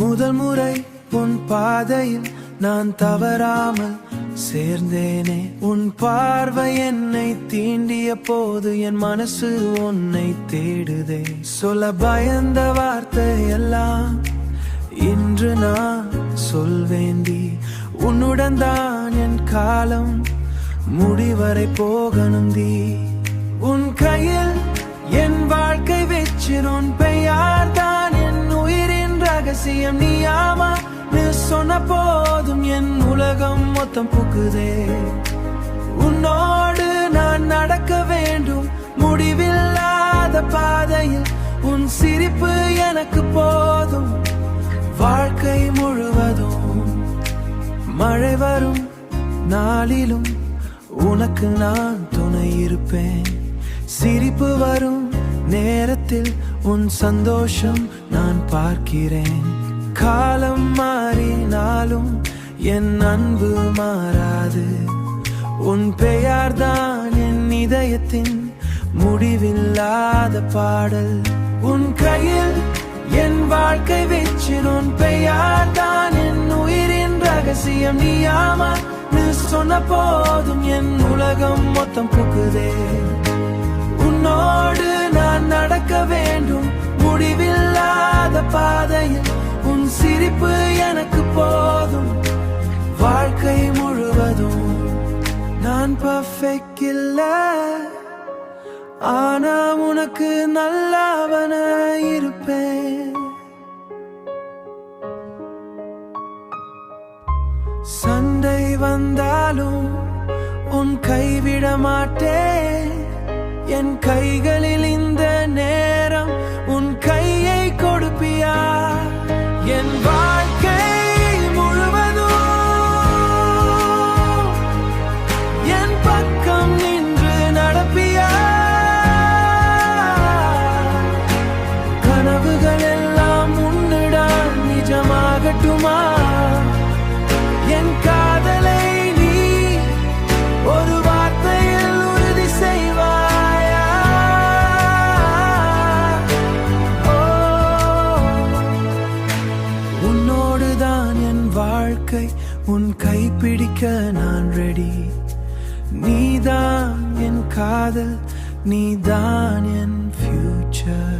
முதல் முறை உன் பாதையில் நான் தவறாமல் சேர்ந்தேனே. உன் பார்வை என்னை தீண்டிய போது என் மனசு உன்னை தேடுதே. சொல்ல பயந்த வார்த்தை எல்லாம் இன்று நான் சொல்வேண்டி. உன்னுடன் தான் என் காலம் முடிவரை போகணும் தி. உன் கையில் என் வாழ்க்கை வெச்சிருன் பெயர் தான் என் உயிரின் ரகசியம். நீயாமா நீ சொன்ன போதும் என் உலகம் மொத்தம் புக்குதே. உன்னோடு நான் நடக்க வேண்டும் முடிவில்லாத பாதையில். உன் சிரிப்பு எனக்கு போதும் வாழ்க்கை முழுவதும். மழை வரும் நாளிலும் உனக்கு நான் துணை இருப்பேன். சிரிப்பு வரும் நேரத்தில் உன் சந்தோஷம் நான் பார்க்கிறேன். காலம் மாறினாலும் என் அன்பு மாறாது. உன் பெயர்தான் என் இதயத்தின் முடிவில்லாத பாடல். உன் கையில் என் வாழ்க்கை வெச்சிருன் பெயர்தான் என் உயிரின் ரகசியம். நீயாமா நீ சொன்ன போதும் என் உலகம் மொத்தம் புக்குதே. உன்னோடு நான் நடக்க வேண்டும் முடிவில்லாத பாதையில். உன் சிரிப்பு எனக்கு போதும் வாழ்க்கை முழுவதும். நான் பர்ஃபெக்ட் இல்ல, ஆனா உனக்கு நல்லவன இருப்பேன். சண்டை வந்தாலும் உன் கைவிட மாட்டேன். என் கைகளில் இந்த நேரம் உன் கையை கொடுப்பியா. என் வாழ்க்கை முழுவதும் என் பக்கம் நின்று நடப்பியா. கனவுகள் எல்லாம் உன்னிடம் நிஜமாகட்டுமா. என் காதலை நீ ஒரு வார்த்தையில் உறுதி செய்வாயா. உன்னோடுதான் என் வாழ்க்கை, உன் கைப்பிடிக்க நான் ரெடி. நீதான் என் காதல், நீதான் என் ஃபியூச்சர்.